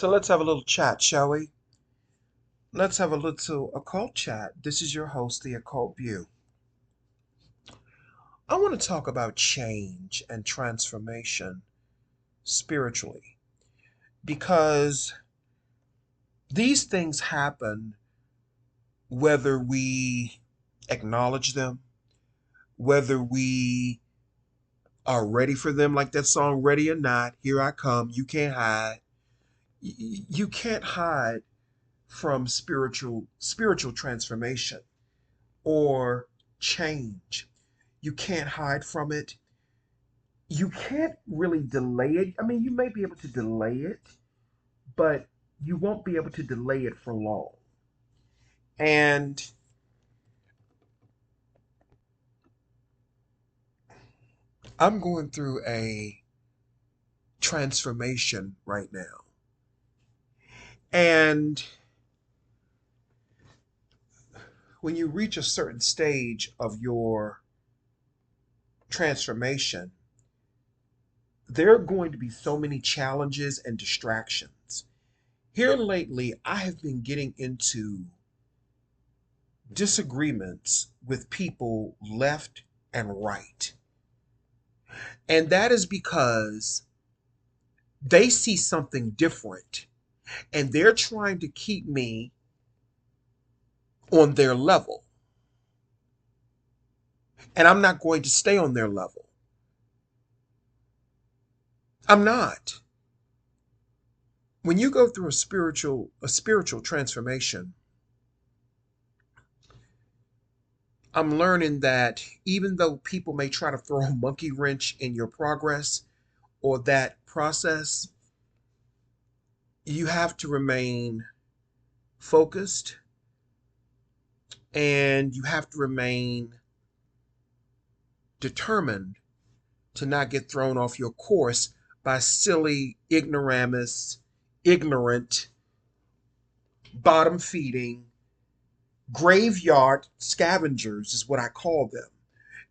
So let's have a little chat, shall we? Let's have a little occult chat. This is your host, the Occult View. I want to talk about change and transformation spiritually because these things happen whether we acknowledge them, whether we are ready for them, like that song, Ready or Not, Here I Come, You Can't Hide. You can't hide from spiritual transformation or change. You can't hide from it. You can't really delay it. I mean, you may be able to delay it, but you won't be able to delay it for long. And I'm going through a transformation right now. And when you reach a certain stage of your transformation, there are going to be so many challenges and distractions. Here lately, I have been getting into disagreements with people left and right. And that is because they see something different and they're trying to keep me on their level. And I'm not going to stay on their level. I'm not. When you go through a spiritual transformation, I'm learning that even though people may try to throw a monkey wrench in your progress or that process, you have to remain focused and you have to remain determined to not get thrown off your course by silly, ignoramus, ignorant, bottom feeding, graveyard scavengers, is what I call them.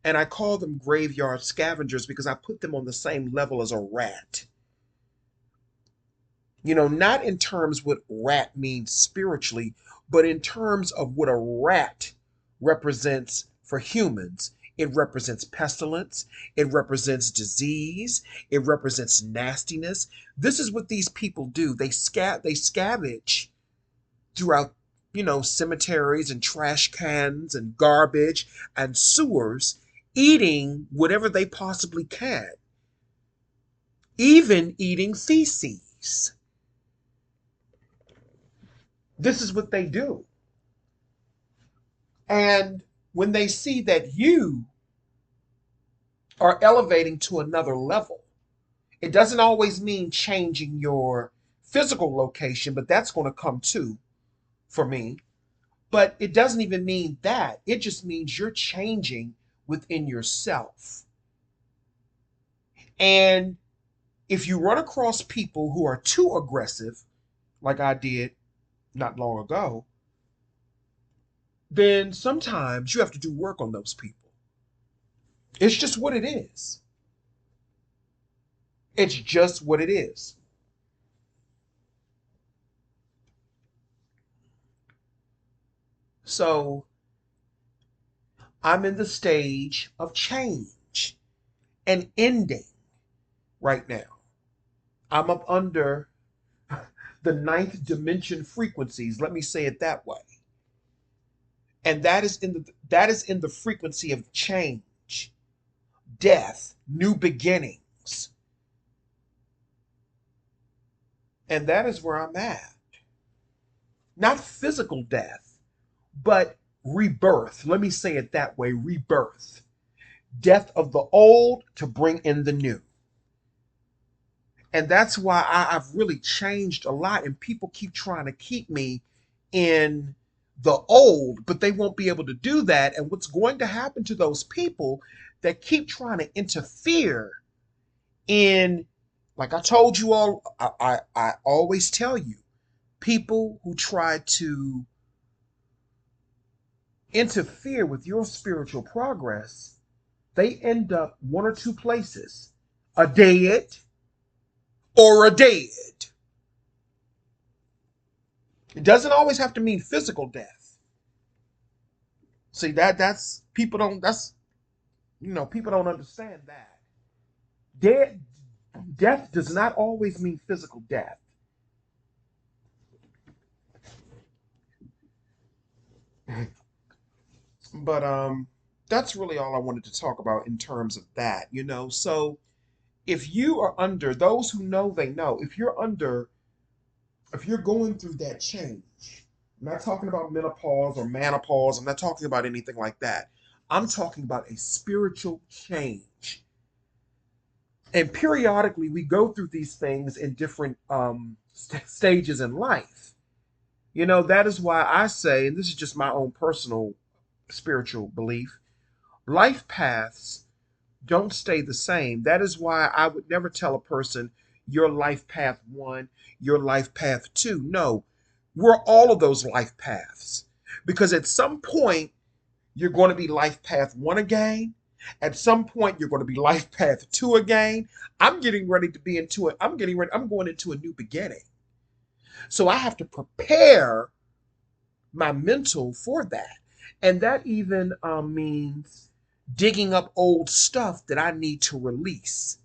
And I call them graveyard scavengers because I put them on the same level as a rat. Not in terms what rat means spiritually, but in terms of what a rat represents for humans. It represents pestilence. It represents disease. It represents nastiness. This is what these people do. They scavenge throughout, cemeteries and trash cans and garbage and sewers, eating whatever they possibly can, even eating feces. This is what they do. And when they see that you are elevating to another level, it doesn't always mean changing your physical location, but that's going to come too for me. But it doesn't even mean that. It just means you're changing within yourself. And if you run across people who are too aggressive, like I did not long ago, then sometimes you have to do work on those people. It's just what it is. It's just what it is. So I'm in the stage of change and ending right now. I'm up under the ninth dimension frequencies. Let me say it that way. And that is in the frequency of change, death, new beginnings. And that is where I'm at. Not physical death, but rebirth. Let me say it that way, rebirth. Death of the old to bring in the new. And that's why I've really changed a lot. And people keep trying to keep me in the old, but they won't be able to do that. And what's going to happen to those people that keep trying to interfere in, like I told you all, I always tell you, people who try to interfere with your spiritual progress, they end up one or two places: a dead or a dead. It doesn't always have to mean physical death. See, that's people don't that's people don't understand that. Dead Death does not always mean physical death. But that's really all I wanted to talk about in terms of that. So if you are under, those who know, they know, if you're going through that change, I'm not talking about menopause or menopause, I'm not talking about anything like that. I'm talking about a spiritual change. And periodically we go through these things in different stages in life. That is why I say, and this is just my own personal spiritual belief, life paths don't stay the same. That is why I would never tell a person your life path one, your life path two. No, we're all of those life paths. Because at some point, you're going to be life path one again. At some point, you're going to be life path two again. I'm getting ready to be into it. I'm going into a new beginning. So I have to prepare my mental for that. And that even means digging up old stuff that I need to release.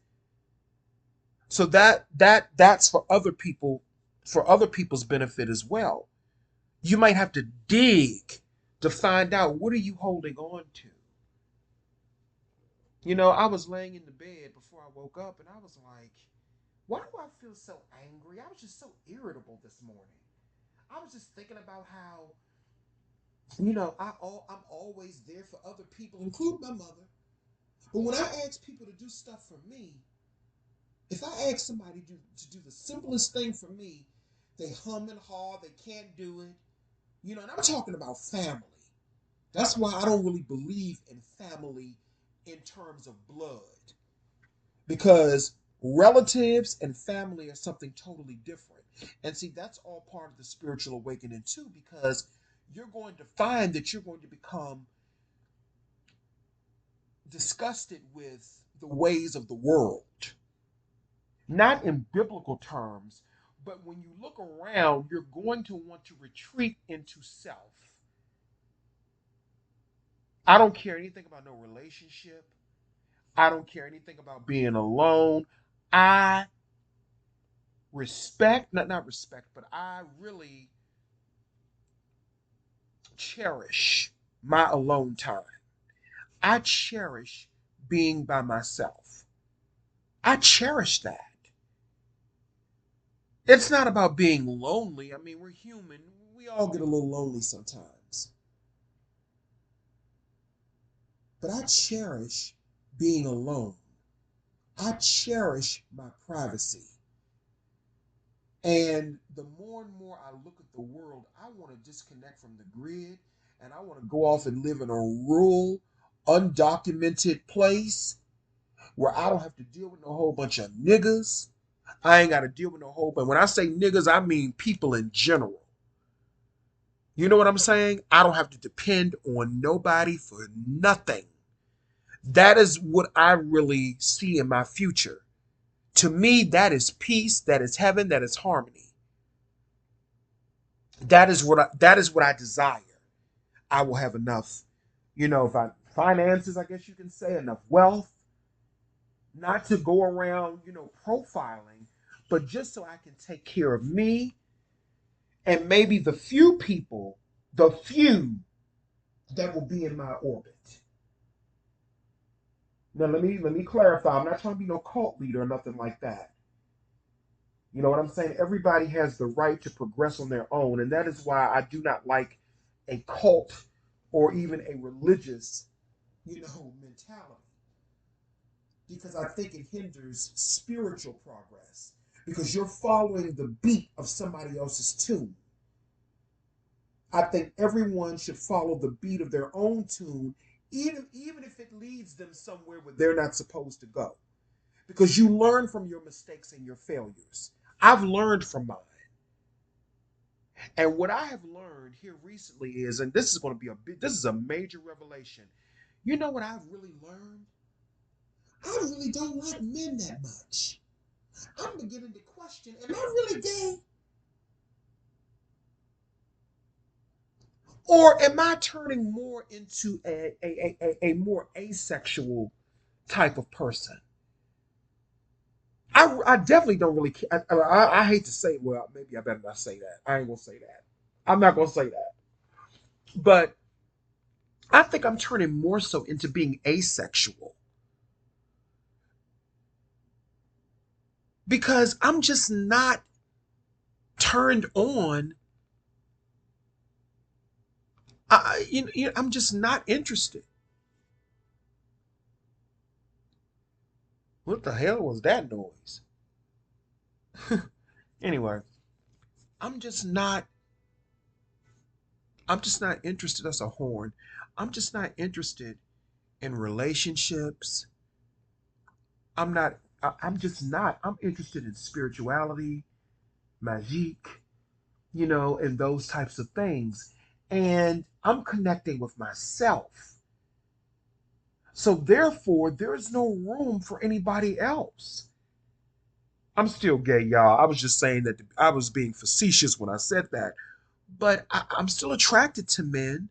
So that's for other people, for other people's benefit as well. You might have to dig to find out, what are you holding on to. I was laying in the bed before I woke up and I was like, why do I feel so angry? I was just so irritable this morning. I was just thinking about how, I'm always there for other people, including my mother. But when I ask people to do stuff for me, if I ask somebody to do the simplest thing for me, they hum and haw, they can't do it. And I'm talking about family. That's why I don't really believe in family in terms of blood. Because relatives and family are something totally different. And see, that's all part of the spiritual awakening too, because you're going to find that you're going to become disgusted with the ways of the world. Not in biblical terms, but when you look around, you're going to want to retreat into self. I don't care anything about no relationship. I don't care anything about being alone. I respect, not respect, but I really cherish my alone time. I cherish being by myself. I cherish that. It's not about being lonely. I mean, we're human. We all get a little lonely sometimes. But I cherish being alone. I cherish my privacy. And the more and more I look at the world, I want to disconnect from the grid and I want to go off and live in a rural, undocumented place where I don't have to deal with no whole bunch of niggas. I ain't got to deal with no whole bunch. When I say niggas, I mean people in general. You know what I'm saying? I don't have to depend on nobody for nothing. That is what I really see in my future. To me, that is peace, that is heaven, that is harmony. That is what I desire. I will have enough, if I finances, I guess you can say, enough wealth, not to go around, profiling, but just so I can take care of me and maybe the few people, the few that will be in my orbit. Now let me clarify. I'm not trying to be no cult leader or nothing like that. You know what I'm saying? Everybody has the right to progress on their own, and that is why I do not like a cult or even a religious, mentality. Because I think it hinders spiritual progress. Because you're following the beat of somebody else's tune. I think everyone should follow the beat of their own tune, even if it leads them somewhere where they're not supposed to go. Because you learn from your mistakes and your failures. I've learned from mine. And what I have learned here recently is, and this is going to be this is a major revelation. You know what I've really learned? I really don't like men that much. I'm beginning to question, am I really gay? Or am I turning more into a more asexual type of person? I definitely don't really care. I hate to say, well, maybe I better not say that. I ain't gonna say that. I'm not gonna say that. But I think I'm turning more so into being asexual because I'm just not turned on. I'm just not interested. What the hell was that noise? Anyway, I'm just not. I'm just not interested. That's a horn. I'm just not interested in relationships. I'm not. I'm just not. I'm interested in spirituality, magique, and those types of things. And I'm connecting with myself. So therefore, there is no room for anybody else. I'm still gay, y'all. I was just saying that I was being facetious when I said that. But I'm still attracted to men,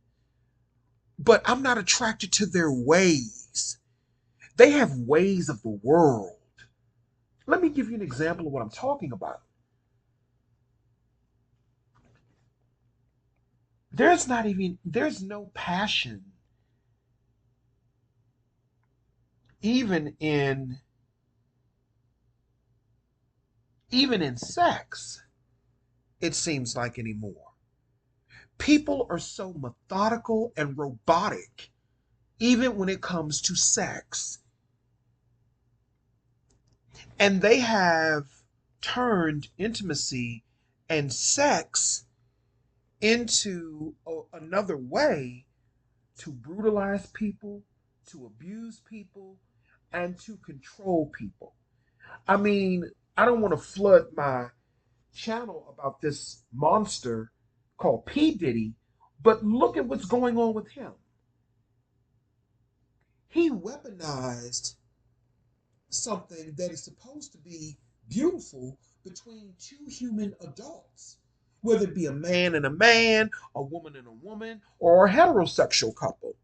but I'm not attracted to their ways. They have ways of the world. Let me give you an example of what I'm talking about. There's no passion even in even in sex, it seems like anymore. People are so methodical and robotic, even when it comes to sex. And they have turned intimacy and sex into another way to brutalize people, to abuse people, and to control people. I mean, I don't want to flood my channel about this monster called P. Diddy, but look at what's going on with him. He weaponized something that is supposed to be beautiful between two human adults, whether it be a man, a woman and a woman, or a heterosexual couple.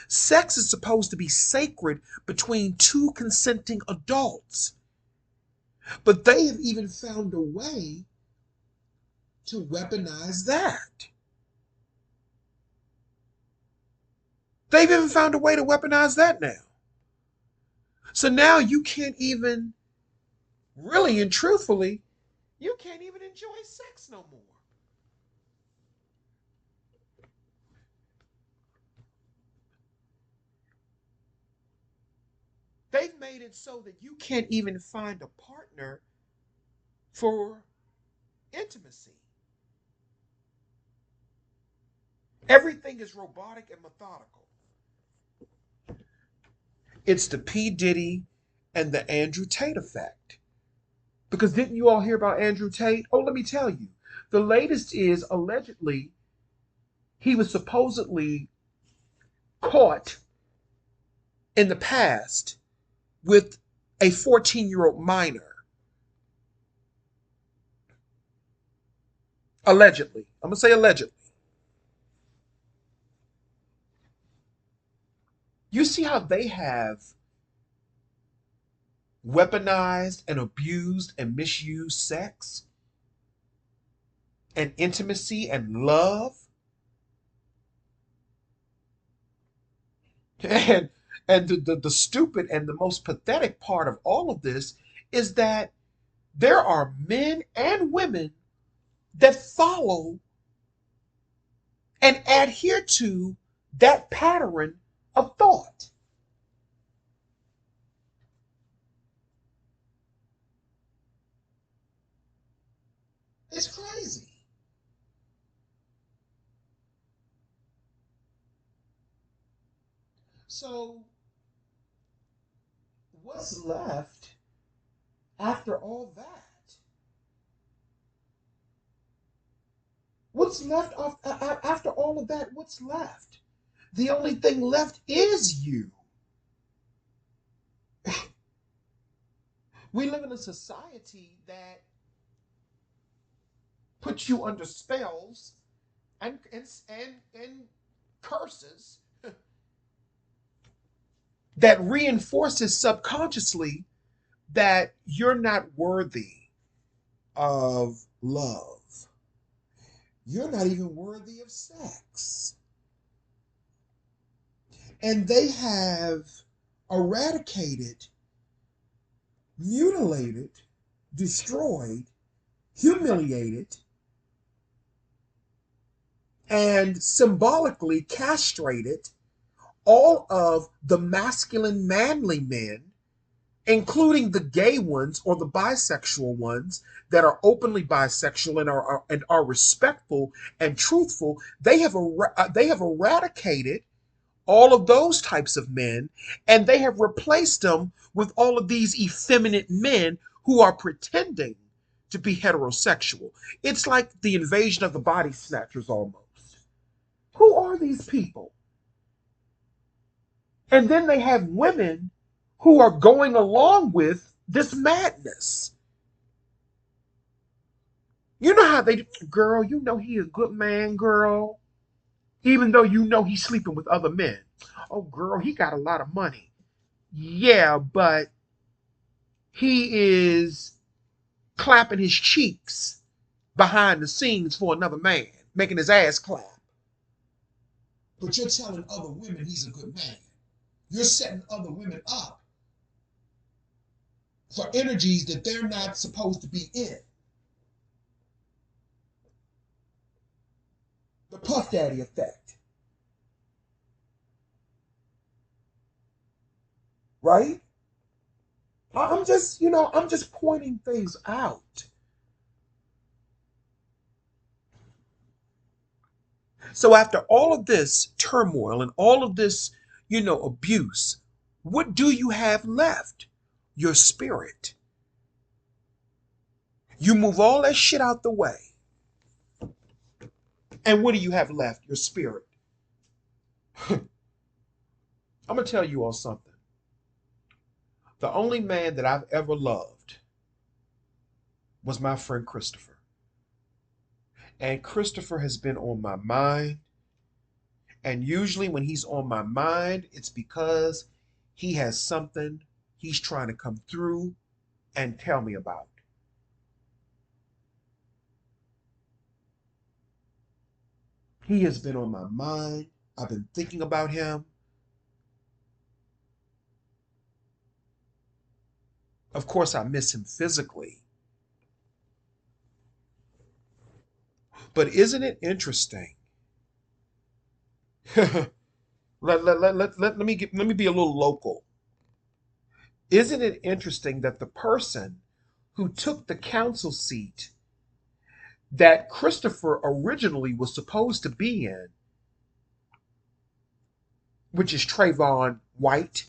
Sex is supposed to be sacred between two consenting adults. But they have even found a way to weaponize that. They've even found a way to weaponize that now. So now you can't even, really and truthfully, you can't even enjoy sex no more. They've made it so that you can't even find a partner for intimacy. Everything is robotic and methodical. It's the P. Diddy and the Andrew Tate effect. Because didn't you all hear about Andrew Tate? Oh, let me tell you. The latest is allegedly he was supposedly caught in the past with a 14-year-old minor. Allegedly. I'm going to say allegedly. You see how they have weaponized and abused and misused sex and intimacy and love? And the stupid and the most pathetic part of all of this is that there are men and women that follow and adhere to that pattern of thought. It's crazy. So, what's left after all that? What's left after all of that? What's left? The only thing left is you. We live in a society that puts you under spells and curses that reinforces subconsciously that you're not worthy of love. You're not even worthy of sex. And they have eradicated, mutilated, destroyed, humiliated, and symbolically castrated all of the masculine, manly men, including the gay ones or the bisexual ones that are openly bisexual and are respectful and truthful. They have eradicated all of those types of men, and they have replaced them with all of these effeminate men who are pretending to be heterosexual. It's like the invasion of the body snatchers almost. Who are these people? And then they have women who are going along with this madness. You know how they, girl, you know he a good man, girl, even though you know he's sleeping with other men. Oh, girl, he got a lot of money. Yeah, but he is clapping his cheeks behind the scenes for another man, making his ass clap. But you're telling other women he's a good man. You're setting other women up for energies that they're not supposed to be in. The Puff Daddy effect, right? I'm just pointing things out. So after all of this turmoil and all of this, abuse, what do you have left? Your spirit. You move all that shit out the way. And what do you have left? Your spirit. I'm going to tell you all something. The only man that I've ever loved was my friend Christopher. And Christopher has been on my mind. And usually when he's on my mind, it's because he has something he's trying to come through and tell me about. He has been on my mind. I've been thinking about him. Of course, I miss him physically. But isn't it interesting? Let me be a little local. Isn't it interesting that the person who took the council seat that Christopher originally was supposed to be in, which is Trayvon White,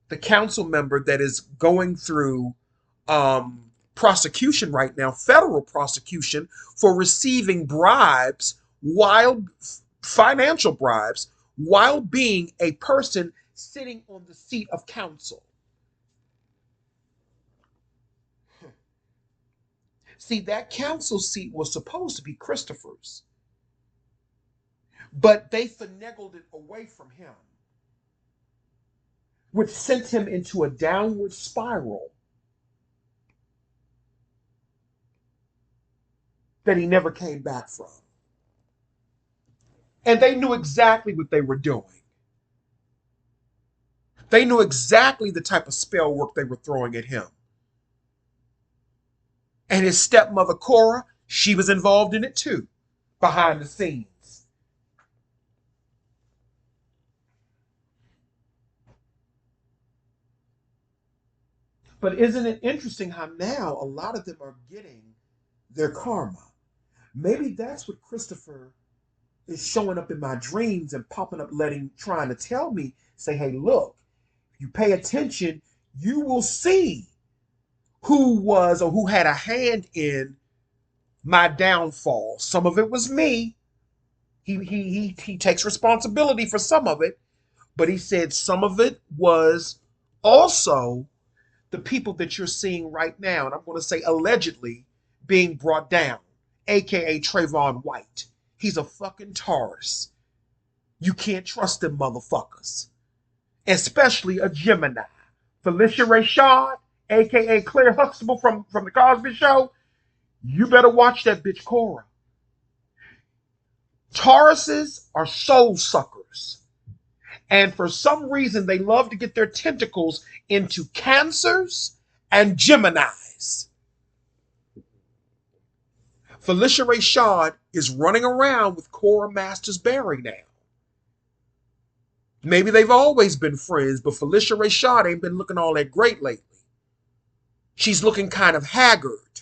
the council member that is going through prosecution right now, federal prosecution, for receiving bribes, wild financial bribes, while being a person sitting on the seat of council. See, that council seat was supposed to be Christopher's, but they finagled it away from him, which sent him into a downward spiral that he never came back from. And they knew exactly what they were doing. They knew exactly the type of spell work they were throwing at him. And his stepmother, Cora, she was involved in it too, behind the scenes. But isn't it interesting how now a lot of them are getting their karma? Maybe that's what Christopher is showing up in my dreams and popping up, trying to tell me, say, hey, look, if you pay attention, you will see who was or who had a hand in my downfall. Some of it was me. He takes responsibility for some of it, but he said some of it was also the people that you're seeing right now, and I'm going to say allegedly being brought down, aka Trayvon White. He's a fucking Taurus. You can't trust them motherfuckers. Especially a Gemini. Felicia Rashad, aka Claire Huxtable from the Cosby Show, you better watch that bitch Cora. Tauruses are soul suckers. And for some reason, they love to get their tentacles into Cancers and Geminis. Felicia Rashad is running around with Cora Masters Berry now. Maybe they've always been friends, but Felicia Rashad ain't been looking all that great lately. She's looking kind of haggard.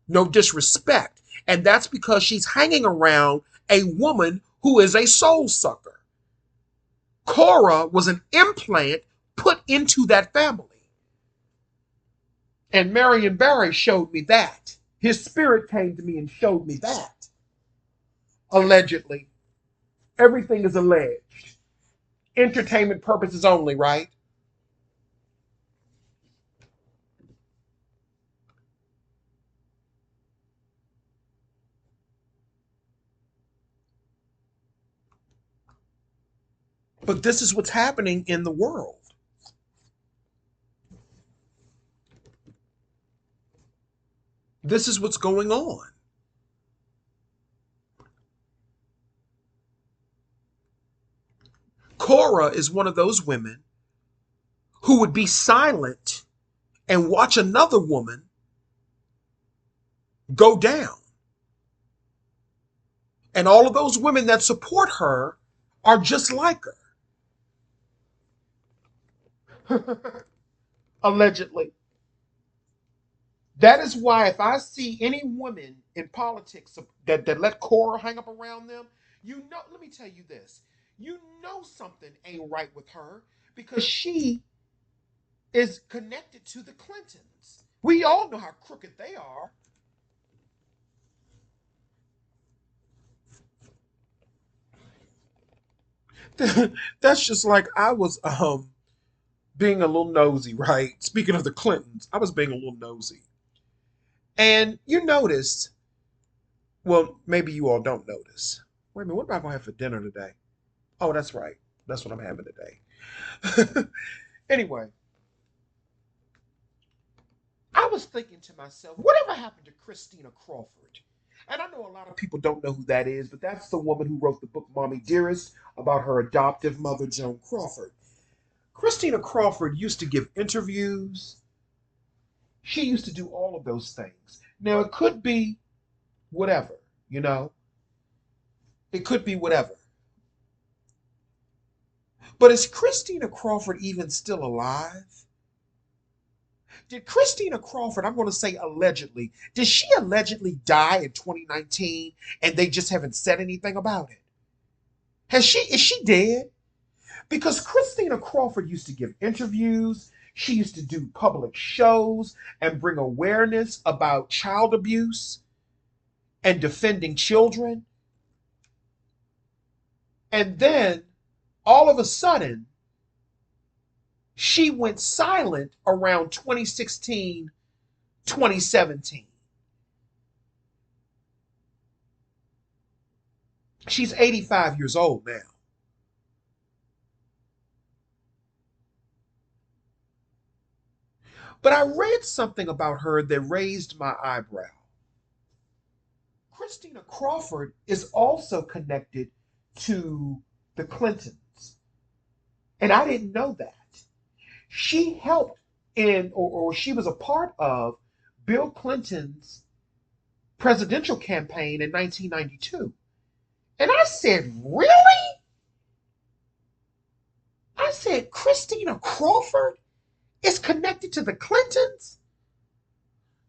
No disrespect. And that's because she's hanging around a woman who is a soul sucker. Cora was an implant put into that family. And Marion Barry showed me that. His spirit came to me and showed me that. Allegedly. Everything is alleged. Entertainment purposes only, right? But this is what's happening in the world. This is what's going on. Cora is one of those women who would be silent and watch another woman go down. And all of those women that support her are just like her. Allegedly. That is why if I see any women in politics that let Cora hang up around them, you know, let me tell you this. You know something ain't right with her because she is connected to the Clintons. We all know how crooked they are. That's just like I was being a little nosy, right? Speaking of the Clintons, I was being a little nosy. And you noticed, well, maybe you all don't notice. Wait a minute, what am I going to have for dinner today? Oh, that's right. That's what I'm having today. Anyway, I was thinking to myself, whatever happened to Christina Crawford? And I know a lot of people don't know who that is, but that's the woman who wrote the book Mommy Dearest about her adoptive mother, Joan Crawford. Christina Crawford used to give interviews. She used to do all of those things. Now, it could be whatever, you know? It could be whatever. But is Christina Crawford even still alive? Did Christina Crawford, I'm going to say allegedly, did she allegedly die in 2019 and they just haven't said anything about it? Is she dead? Because Christina Crawford used to give interviews, she used to do public shows and bring awareness about child abuse and defending children. And then all of a sudden, she went silent around 2016, 2017. She's 85 years old now. But I read something about her that raised my eyebrow. Christina Crawford is also connected to the Clintons. And I didn't know that. She helped in, or she was a part of Bill Clinton's presidential campaign in 1992. And I said, really? I said, Christina Crawford is connected to the Clintons?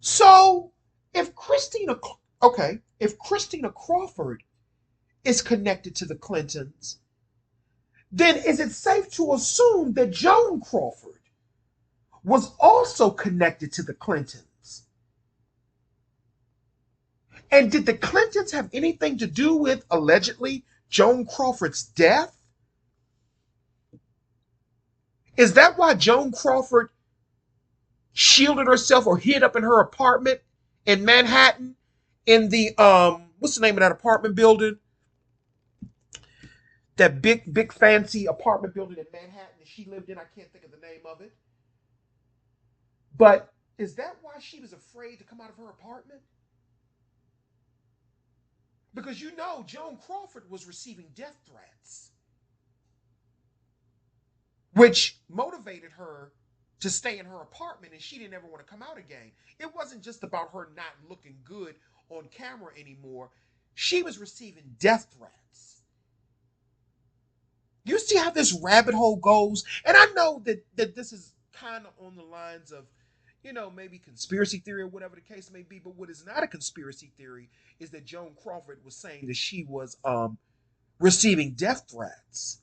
So if Christina Crawford is connected to the Clintons, then is it safe to assume that Joan Crawford was also connected to the Clintons? And did the Clintons have anything to do with, allegedly, Joan Crawford's death? Is that why Joan Crawford shielded herself or hid up in her apartment in Manhattan in the what's the name of that apartment building? That big fancy apartment building in Manhattan that she lived in. I can't think of the name of it. But is that why she was afraid to come out of her apartment? Because you know Joan Crawford was receiving death threats, which motivated her to stay in her apartment, and she didn't ever want to come out again. It wasn't just about her not looking good on camera anymore. She was receiving death threats. You see how this rabbit hole goes? And I know that this is kind of on the lines of, maybe conspiracy theory or whatever the case may be. But what is not a conspiracy theory is that Joan Crawford was saying that she was receiving death threats.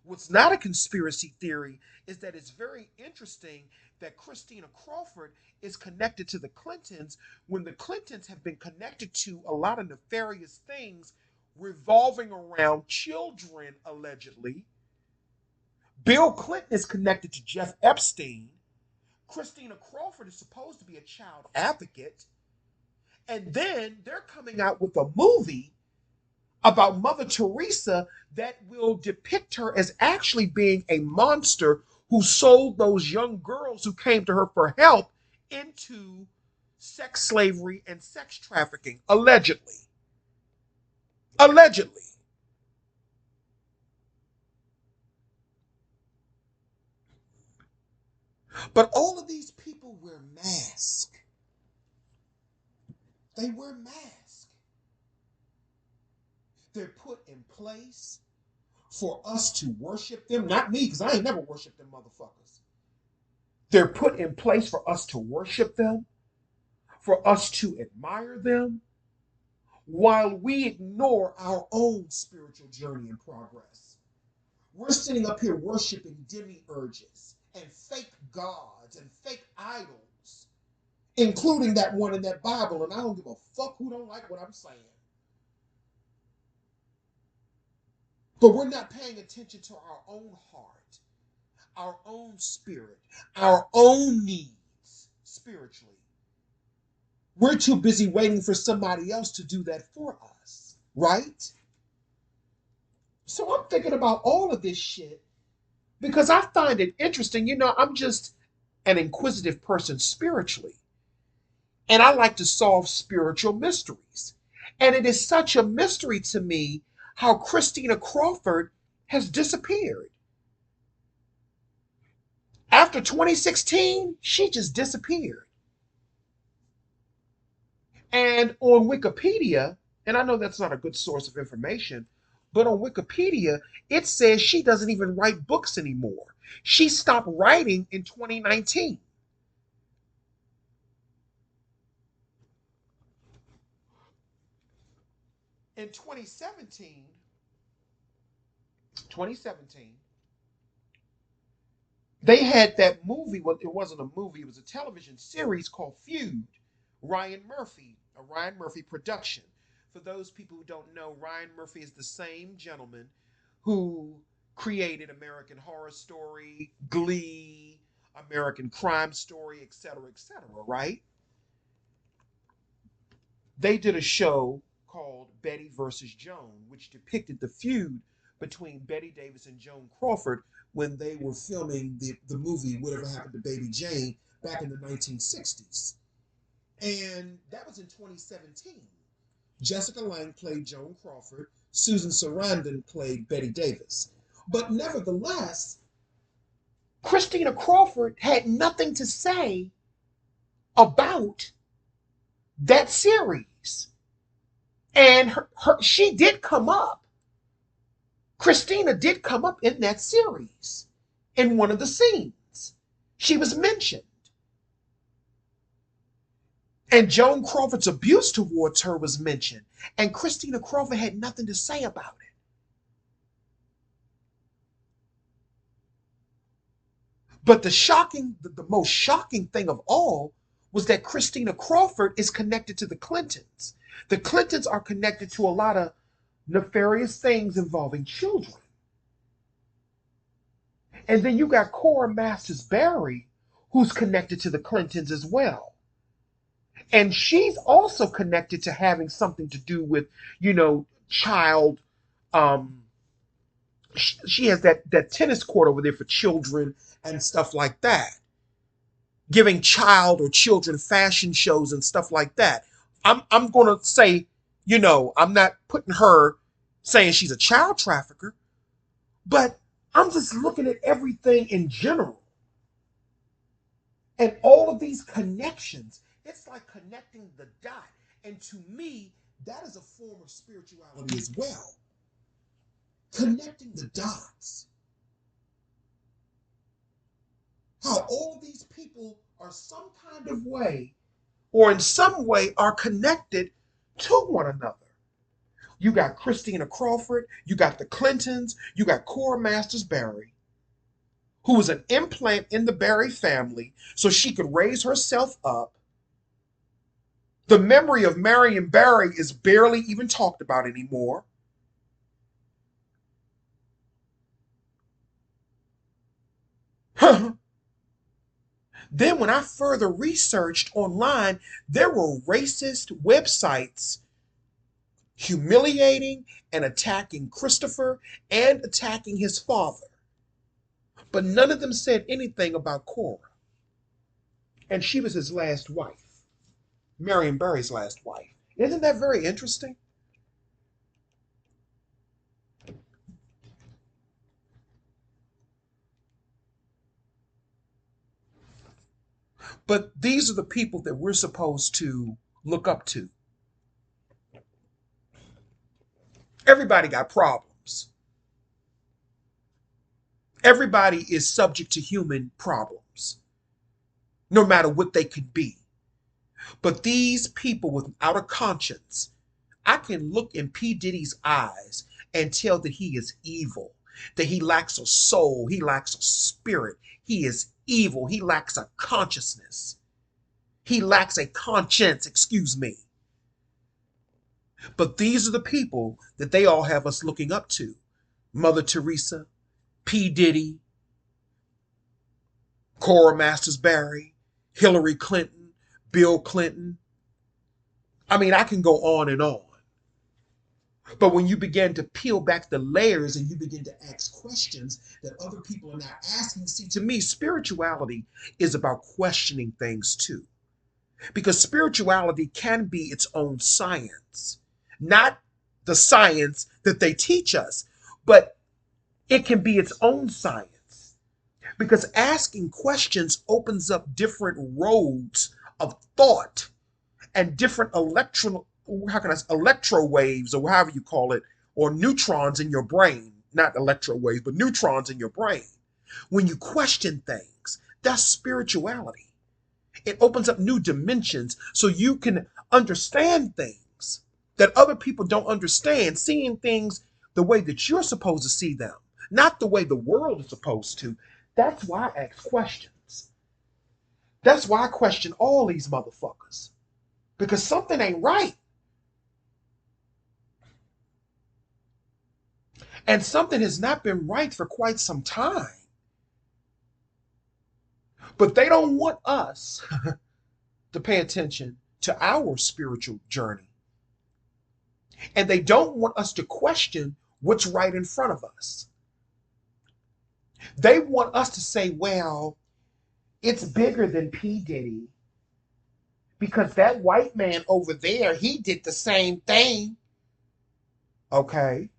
What's not a conspiracy theory is that it's very interesting that Christina Crawford is connected to the Clintons when the Clintons have been connected to a lot of nefarious things revolving around children, allegedly. Bill Clinton is connected to Jeff Epstein. Christina Crawford is supposed to be a child advocate. And then they're coming out with a movie about Mother Teresa that will depict her as actually being a monster who sold those young girls who came to her for help into sex slavery and sex trafficking, allegedly. Allegedly. But all of these people wear masks. They wear masks. They're put in place for us to worship them. Not me, because I ain't never worshiped them motherfuckers. They're put in place for us to worship them, for us to admire them, while we ignore our own spiritual journey and progress. We're sitting up here worshiping demiurges and fake gods and fake idols, including that one in that Bible, and I don't give a fuck who don't like what I'm saying. But we're not paying attention to our own heart, our own spirit, our own needs spiritually. We're too busy waiting for somebody else to do that for us, right? So I'm thinking about all of this shit because I find it interesting. I'm just an inquisitive person spiritually, and I like to solve spiritual mysteries. And it is such a mystery to me how Christina Crawford has disappeared. After 2016, she just disappeared. And on Wikipedia, and I know that's not a good source of information, but on Wikipedia, it says she doesn't even write books anymore. She stopped writing in 2019. In 2017, they had that movie. Well, it wasn't a movie, it was a television series called Feud. A Ryan Murphy production. For those people who don't know, Ryan Murphy is the same gentleman who created American Horror Story, Glee, American Crime Story, etc., right? They did a show called Betty versus Joan, which depicted the feud between Betty Davis and Joan Crawford when they were filming the movie Whatever Happened to Baby Jane back in the 1960s. And that was in 2017. Jessica Lange played Joan Crawford. Susan Sarandon played Betty Davis. But nevertheless, Christina Crawford had nothing to say about that series. And she did come up. Christina did come up in that series in one of the scenes. She was mentioned. And Joan Crawford's abuse towards her was mentioned. And Christina Crawford had nothing to say about it. But the most shocking thing of all was that Christina Crawford is connected to the Clintons. The Clintons are connected to a lot of nefarious things involving children. And then you got Cora Masters Barry, who's connected to the Clintons as well. And she's also connected to having something to do with, child. Um, she has that tennis court over there for children and stuff like that, giving child or children fashion shows and stuff like that. I'm gonna say, I'm not putting her saying she's a child trafficker, but I'm just looking at everything in general and all of these connections. It's like connecting the dot. And to me, that is a form of spirituality as well. Connecting the dots. How all these people are some kind of way or in some way are connected to one another. You got Christina Crawford, you got the Clintons, you got Cora Masters Berry, who was an implant in the Berry family so she could raise herself up. The memory of Marion Barry is barely even talked about anymore. Then, when I further researched online, there were racist websites humiliating and attacking Christopher and attacking his father. But none of them said anything about Cora. And she was his last wife, Marion Barry's last wife. Isn't that very interesting? But these are the people that we're supposed to look up to. Everybody got problems. Everybody is subject to human problems, no matter what they could be. But these people without a conscience, I can look in P. Diddy's eyes and tell that he is evil, that he lacks a soul, he lacks a spirit, he is evil, he lacks a consciousness, he lacks a conscience, excuse me. But these are the people that they all have us looking up to. Mother Teresa, P. Diddy, Cora Masters Barry, Hillary Clinton, Bill Clinton. I mean, I can go on and on. But when you begin to peel back the layers and you begin to ask questions that other people are not asking, see, to me, spirituality is about questioning things too. Because spirituality can be its own science, not the science that they teach us, but it can be its own science. Because asking questions opens up different roads of thought and different electro waves or however you call it, or neutrons in your brain, not electro waves, but neutrons in your brain. When you question things, that's spirituality. It opens up new dimensions so you can understand things that other people don't understand, seeing things the way that you're supposed to see them, not the way the world is supposed to. That's why I ask questions. That's why I question all these motherfuckers. Because something ain't right. And something has not been right for quite some time. But they don't want us to pay attention to our spiritual journey. And they don't want us to question what's right in front of us. They want us to say, well, it's bigger than P. Diddy because that white man over there, he did the same thing. Okay.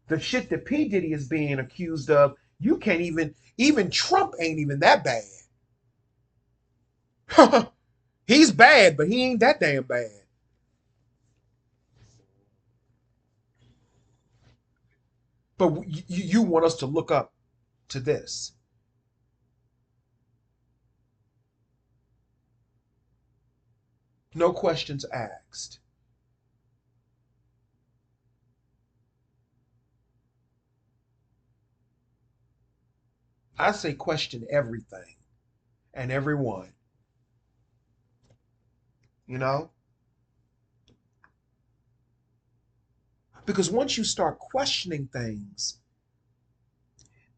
The shit that P. Diddy is being accused of, you can't even Trump ain't even that bad. He's bad, but he ain't that damn bad. But you want us to look up to this. No questions asked. I say question everything and everyone, you know? Because once you start questioning things,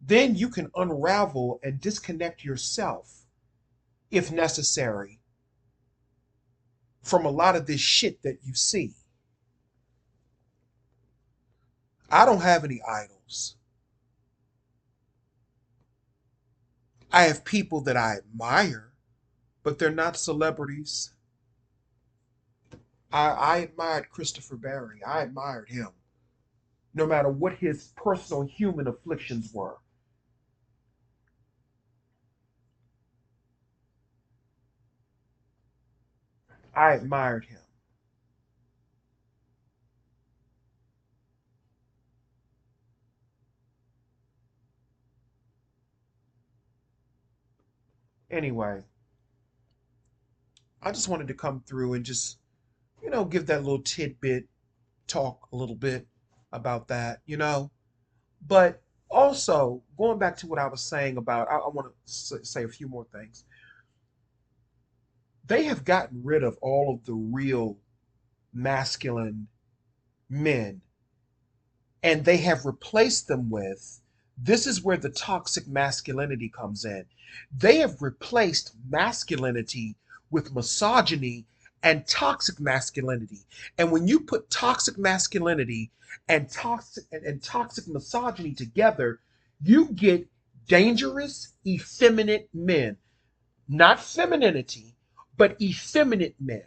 then you can unravel and disconnect yourself if necessary, from a lot of this shit that you see. I don't have any idols. I have people that I admire, but they're not celebrities. I admired Christopher Barry. I admired him, no matter what his personal human afflictions were. I admired him. Anyway, I just wanted to come through and just, give that little tidbit, talk a little bit about that. But also, going back to what I was saying about, I want to say a few more things. They have gotten rid of all of the real masculine men, and they have replaced them with, this is where the toxic masculinity comes in. They have replaced masculinity with misogyny and toxic masculinity. And when you put toxic masculinity and toxic misogyny together, you get dangerous, effeminate men. Not femininity, but effeminate men.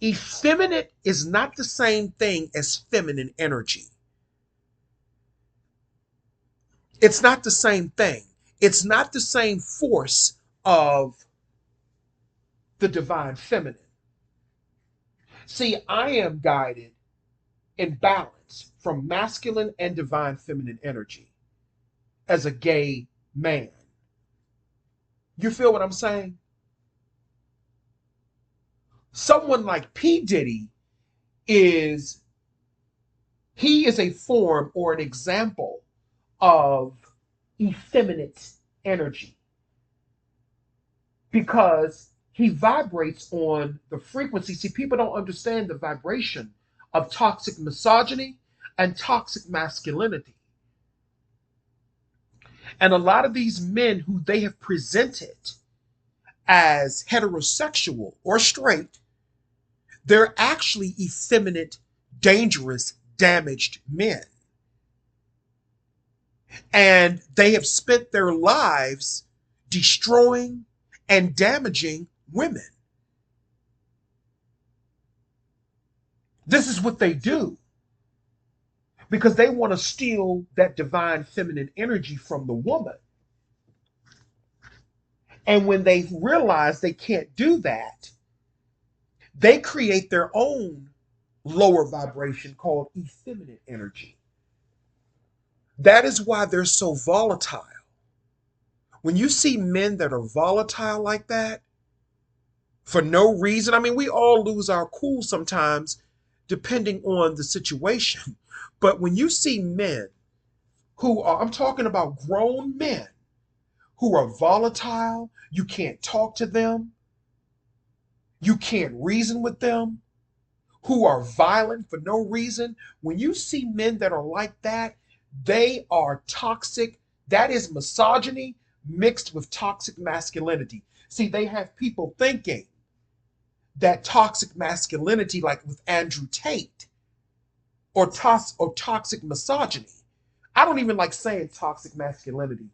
Effeminate is not the same thing as feminine energy. It's not the same thing. It's not the same force of the divine feminine. See, I am guided in balance from masculine and divine feminine energy as a gay man. You feel what I'm saying? Someone like P. Diddy is, he is a form or an example of effeminate energy because he vibrates on the frequency. See, people don't understand the vibration of toxic misogyny and toxic masculinity. And a lot of these men who they have presented as heterosexual or straight, they're actually effeminate, dangerous, damaged men. And they have spent their lives destroying and damaging women. This is what they do because they want to steal that divine feminine energy from the woman. And when they realize they can't do that, they create their own lower vibration called effeminate energy. That is why they're so volatile. When you see men that are volatile like that, for no reason, I mean, we all lose our cool sometimes depending on the situation. But when you see men who are, I'm talking about grown men who are volatile, you can't talk to them, you can't reason with them, who are violent for no reason. When you see men that are like that, they are toxic. That is misogyny mixed with toxic masculinity. See, they have people thinking that toxic masculinity, like with Andrew Tate, or toxic misogyny. I don't even like saying toxic masculinity.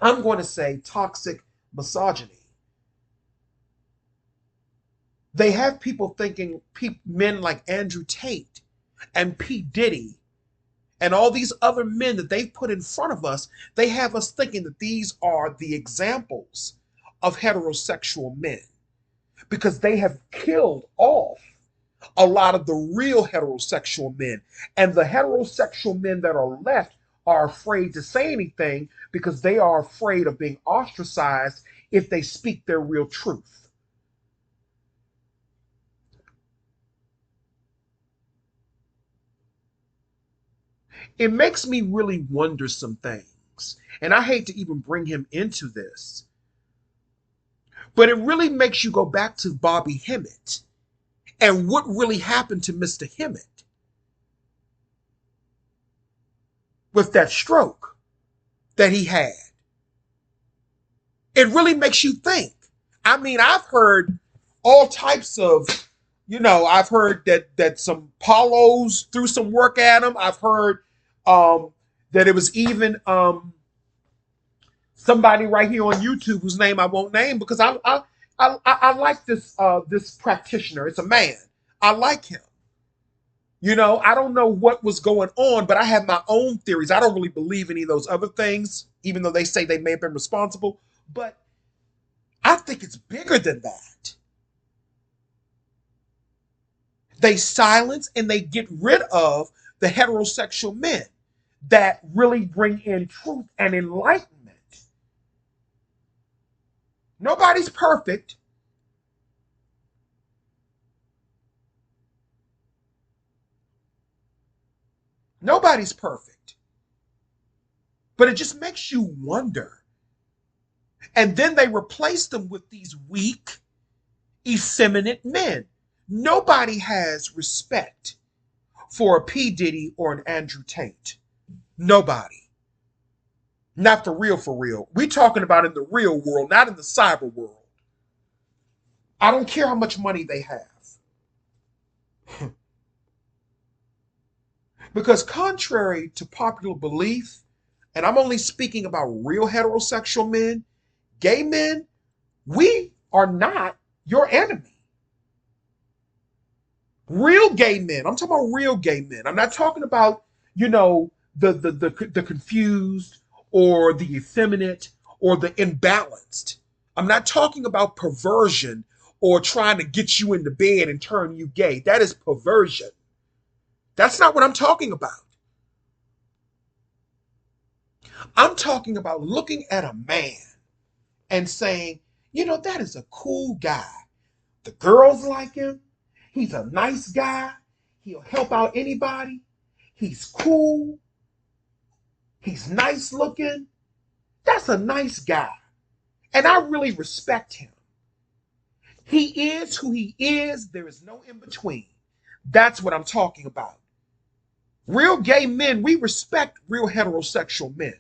I'm going to say toxic misogyny. They have people thinking men like Andrew Tate and P. Diddy and all these other men that they've put in front of us, they have us thinking that these are the examples of heterosexual men because they have killed off a lot of the real heterosexual men. And the heterosexual men that are left are afraid to say anything because they are afraid of being ostracized if they speak their real truth. It makes me really wonder some things. And I hate to even bring him into this, but it really makes you go back to Bobby Hemmett and what really happened to Mr. Hemmett with that stroke that he had. It really makes you think. I mean, I've heard all types of, I've heard that some Paulos threw some work at him. I've heard that it was even somebody right here on YouTube whose name I won't name because I like this practitioner. It's a man. I like him. I don't know what was going on, but I have my own theories. I don't really believe any of those other things, even though they say they may have been responsible. But I think it's bigger than that. They silence and they get rid of the heterosexual men that really bring in truth and enlightenment. Nobody's perfect. Nobody's perfect. But it just makes you wonder. And then they replace them with these weak, effeminate men. Nobody has respect for a P. Diddy or an Andrew Tate. Nobody. Not for real, for real. We're talking about in the real world, not in the cyber world. I don't care how much money they have. Because contrary to popular belief, and I'm only speaking about real heterosexual men, gay men, we are not your enemy. Real gay men. I'm talking about real gay men. I'm not talking about, the confused or the effeminate or the imbalanced. I'm not talking about perversion or trying to get you into bed and turn you gay. That is perversion. That's not what I'm talking about. I'm talking about looking at a man and saying, that is a cool guy. The girls like him. He's a nice guy. He'll help out anybody. He's cool. He's nice looking. That's a nice guy. And I really respect him. He is who he is. There is no in between. That's what I'm talking about. Real gay men, we respect real heterosexual men.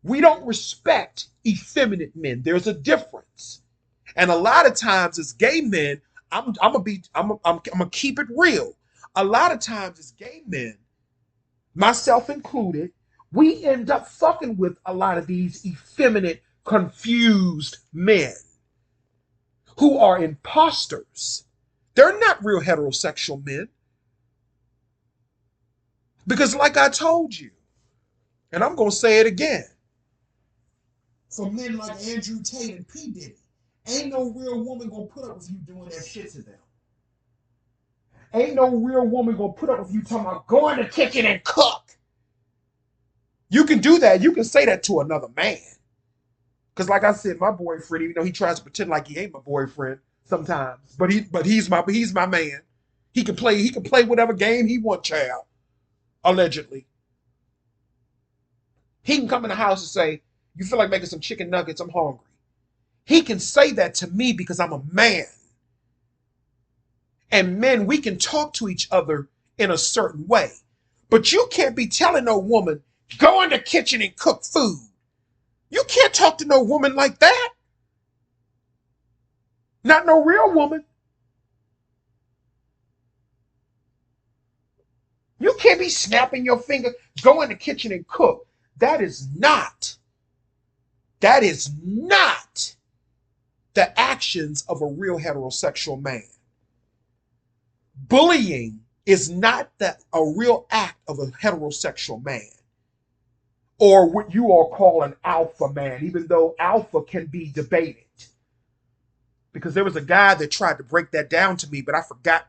We don't respect effeminate men. There's a difference. And a lot of times as gay men, I'm gonna keep it real. A lot of times as gay men, myself included, we end up fucking with a lot of these effeminate, confused men who are imposters. They're not real heterosexual men. Because like I told you, and I'm gonna say it again, for men like Andrew Tate and P. Diddy, ain't no real woman gonna put up with you doing that shit to them. Ain't no real woman gonna put up with you talking about go in the kitchen and cook. You can do that. You can say that to another man. Because like I said, my boyfriend, even though he tries to pretend like he ain't my boyfriend sometimes, but he's my man. He can play whatever game he wants, child. Allegedly. He can come in the house and say, you feel like making some chicken nuggets, I'm hungry. He can say that to me because I'm a man. And men, we can talk to each other in a certain way. But you can't be telling no woman, go in the kitchen and cook food. You can't talk to no woman like that. Not no real woman. You can't be snapping your finger, go in the kitchen and cook. That is not the actions of a real heterosexual man. Bullying is not a real act of a heterosexual man. Or what you all call an alpha man, even though alpha can be debated. Because there was a guy that tried to break that down to me, but I forgot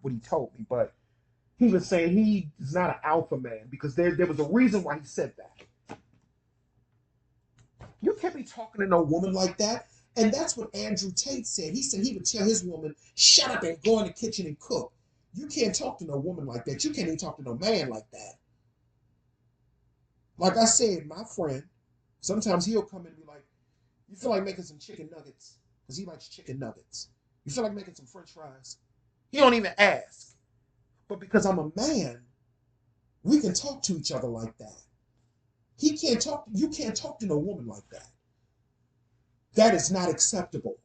what he told me. But he was saying he is not an alpha man because there was a reason why he said that. You can't be talking to no woman like that. And that's what Andrew Tate said. He said he would tell his woman, shut up and go in the kitchen and cook. You can't talk to no woman like that. You can't even talk to no man like that. Like I said, my friend, sometimes he'll come in and be like, you feel like making some chicken nuggets? Because he likes chicken nuggets. You feel like making some french fries? He don't even ask. But because I'm a man, we can talk to each other like that. You can't talk to no woman like that. That is not acceptable.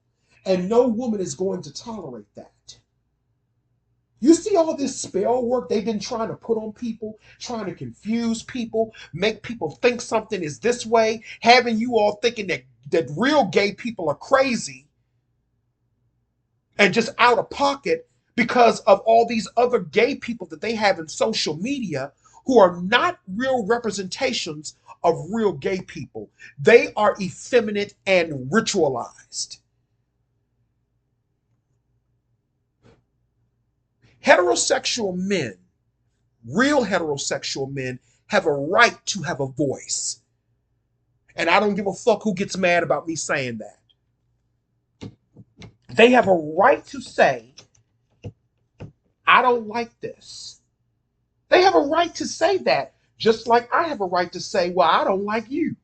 And no woman is going to tolerate that. You see all this spell work they've been trying to put on people, trying to confuse people, make people think something is this way, having you all thinking that real gay people are crazy and just out of pocket because of all these other gay people that they have in social media who are not real representations of real gay people. They are effeminate and ritualized. Heterosexual men, real heterosexual men, have a right to have a voice. And I don't give a fuck who gets mad about me saying that. They have a right to say, I don't like this. They have a right to say that, just like I have a right to say, well, I don't like you.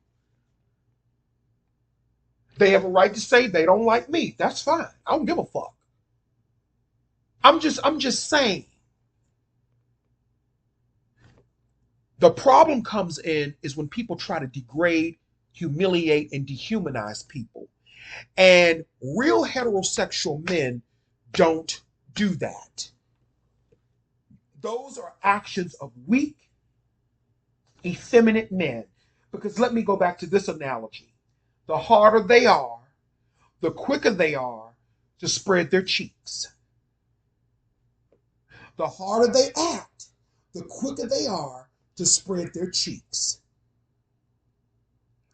They have a right to say they don't like me. That's fine. I don't give a fuck. I'm just saying. The problem comes in is when people try to degrade, humiliate, and dehumanize people. And real heterosexual men don't do that. Those are actions of weak, effeminate men. Because let me go back to this analogy. The harder they are, the quicker they are to spread their cheeks. The harder they act, the quicker they are to spread their cheeks.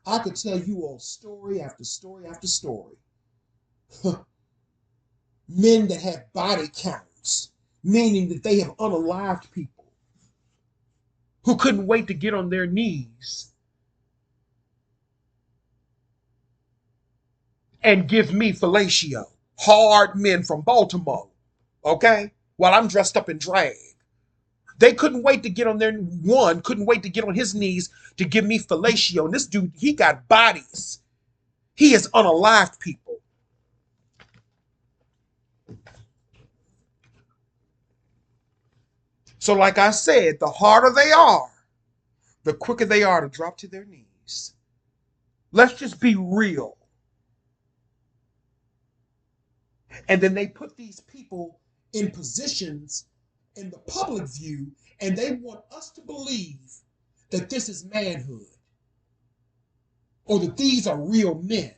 I could tell you all story after story after story. Men that have body counts, meaning that they have unalived people who couldn't wait to get on their knees and give me fellatio. Hard men from Baltimore, okay? While I'm dressed up in drag. They couldn't wait to get on their one, couldn't wait to get on his knees to give me fellatio. And this dude, he got bodies. He has unalived people. So, like I said, the harder they are, the quicker they are to drop to their knees. Let's just be real. And then they put these people in positions in the public view, and they want us to believe that this is manhood or that these are real men.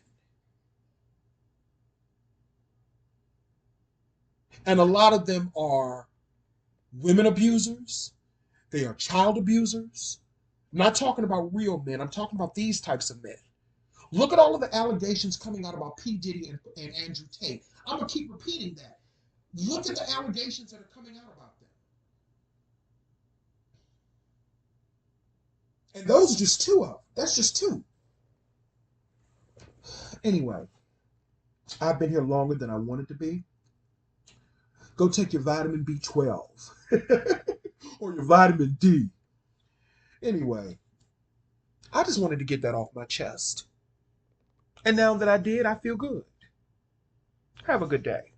And a lot of them are women abusers, they are child abusers. I'm not talking about real men, I'm talking about these types of men. Look at all of the allegations coming out about P. Diddy and Andrew Tate. I'm going to keep repeating that. Look at the allegations that are coming out about them. And those are just two of them. That's just two. Anyway, I've been here longer than I wanted to be. Go take your vitamin B12 or your vitamin D. Anyway, I just wanted to get that off my chest. And now that I did, I feel good. Have a good day.